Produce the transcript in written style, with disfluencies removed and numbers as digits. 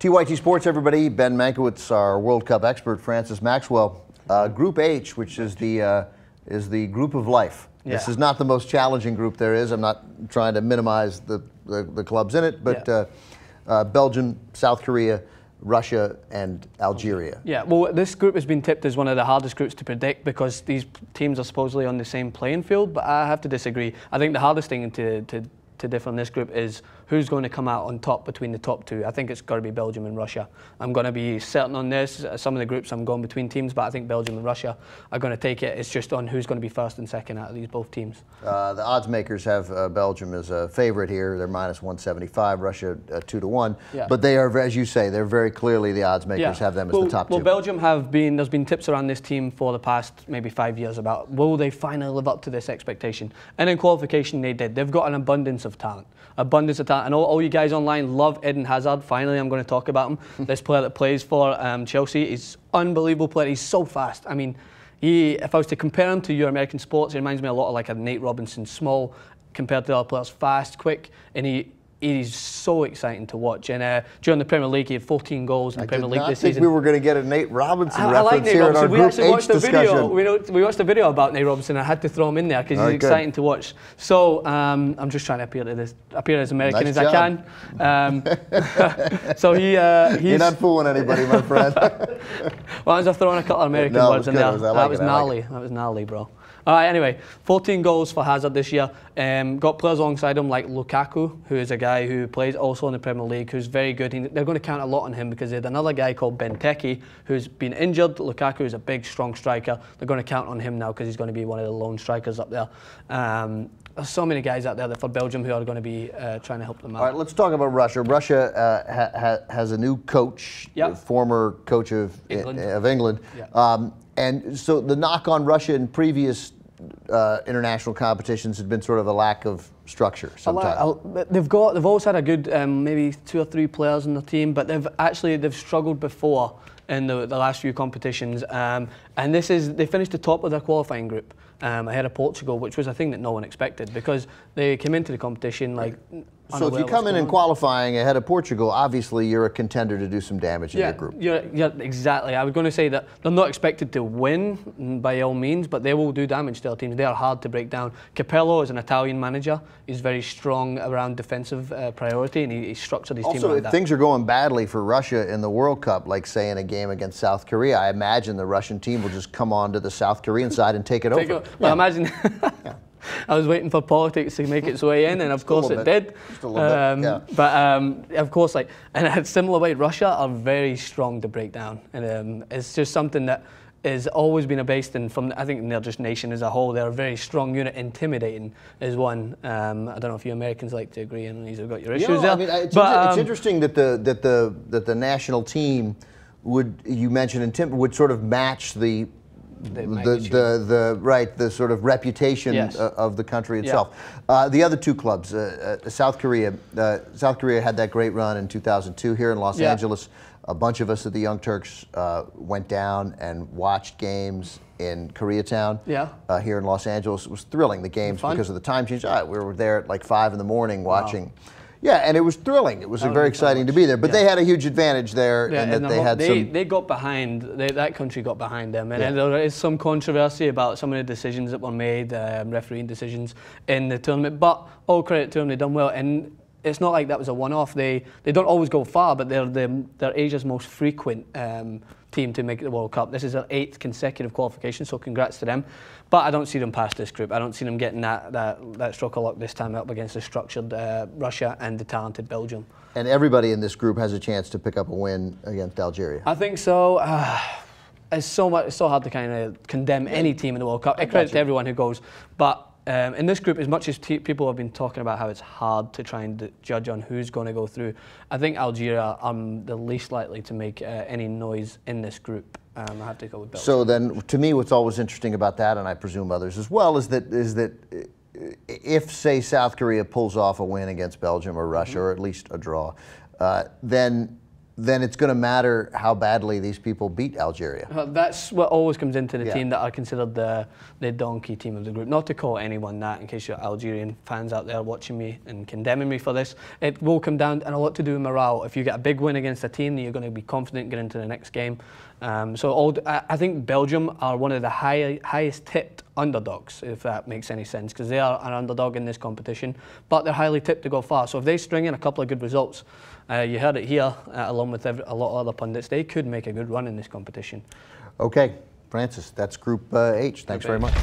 TYT Sports, everybody. Ben Mankiewicz, our World Cup expert. Francis Maxwell. Group H, which is the group of life. Yeah. This is not the most challenging group there is. I'm not trying to minimize the clubs in it, but Belgium, South Korea, Russia, and Algeria. Yeah, well, this group has been tipped as one of the hardest groups to predict because these teams are supposedly on the same playing field, but I have to disagree. I think the hardest thing to differ in this group is who's going to come out on top between the top two. I think it's got to be Belgium and Russia. I'm going to be certain on this. Some of the groups I'm going between teams, but I think Belgium and Russia are going to take it. It's just on who's going to be first and second out of these both teams. The odds makers have Belgium as a favorite here. They're -175, Russia 2-1. Yeah. But they are, as you say, they're very clearly the odds makers have them as the top two. Well, Belgium there's been tips around this team for the past maybe 5 years about will they finally live up to this expectation? And in qualification they did. They've got an abundance of talent. I know all you guys online love Eden Hazard. Finally, I'm going to talk about him. This player that plays for Chelsea. He's an unbelievable player. He's so fast. I mean, if I was to compare him to your American sports, he reminds me a lot of like a Nate Robinson, small compared to other players, fast, quick, and he's so exciting to watch. And during the Premier League, he had 14 goals in the Premier League this season. I think we were going to get a Nate Robinson reference like Nate here Robinson. in our Group H discussion. We watched a video about Nate Robinson. I had to throw him in there because he's exciting to watch. So I'm just trying to appear as American as I can. So he's... You're not fooling anybody, my friend. Well, I was throwing a couple of American words in there. That was gnarly. That was gnarly, bro. Anyway, 14 goals for Hazard this year. Got players alongside him like Lukaku, who is a guy who plays also in the Premier League, who's very good. They're going to count a lot on him because they had another guy called Benteke, who's been injured. Lukaku is a big, strong striker. They're going to count on him now because he's going to be one of the lone strikers up there. There's so many guys out there that for Belgium who are going to be trying to help them out. All right, let's talk about Russia. Russia has a new coach, former coach of England. Yeah. And so the knock on Russia in previous international competitions had been sort of a lack of structure sometimes. They've always had a good maybe 2 or 3 players in the team, but they've struggled before in the last few competitions. And they finished the top of their qualifying group ahead of Portugal, which was a thing that no one expected because they came into the competition like. So if you come in qualifying ahead of Portugal, obviously you're a contender to do some damage in your group. Yeah, exactly. I was going to say that they're not expected to win by all means, but they will do damage to our teams. They are hard to break down. Capello is an Italian manager. He's very strong around defensive priority, and he structured his team around that. Also, if things are going badly for Russia in the World Cup, like say in a game against South Korea, I imagine the Russian team will just come on to the South Korean side and take it over. Well, imagine... I was waiting for politics to make its way in, and of course it did. Just a little bit, yeah. But of course, in a similar way, Russia are very strong to break down, and it's just something that has always been a base. And I think they're just nation as a whole. They're a very strong unit. Intimidating is one. I don't know if you Americans like to agree, and you've got your issues there. I mean, it's interesting that the national team you mentioned would sort of match the sort of reputation of the country itself. Yeah. The other two clubs, South Korea had that great run in 2002 here in Los Angeles. A bunch of us at the Young Turks went down and watched games in Koreatown here in Los Angeles. It was thrilling, the games, because of the time change. We were there at like 5 in the morning watching. Wow. Yeah, and it was thrilling. It was very exciting to be there. But they had a huge advantage there in that they got behind, that country got behind them. And there is some controversy about some of the decisions that were made, refereeing decisions in the tournament. But all credit to them, they've done well. And it's not like that was a one-off. They don't always go far, but they're Asia's most frequent team to make it the World Cup. This is their 8th consecutive qualification, so congrats to them. But I don't see them past this group. I don't see them getting that stroke of luck this time up against the structured Russia and the talented Belgium. And everybody in this group has a chance to pick up a win against Algeria. I think so. It's so hard to kind of condemn any team in the World Cup. Credit to everyone who goes, but. In this group, as much as people have been talking about how it's hard to try and judge on who's going to go through, I think Algeria are the least likely to make any noise in this group. I have to go with Belgium. So then, to me, what's always interesting about that, and I presume others as well, is that if, say, South Korea pulls off a win against Belgium or Russia, or at least a draw, then then it's going to matter how badly these people beat Algeria. That's what always comes into the team that are considered the donkey team of the group. Not to call anyone that, in case you're Algerian fans out there watching me and condemning me for this. It will come down and a lot to do with morale. If you get a big win against a team, then you're going to be confident getting into the next game. I think Belgium are one of the highest tipped underdogs, if that makes any sense, because they are an underdog in this competition, but they're highly tipped to go far. So if they string in a couple of good results, you heard it here, along with a lot of other pundits, they could make a good run in this competition. Okay, Francis, that's Group H. Thanks very much.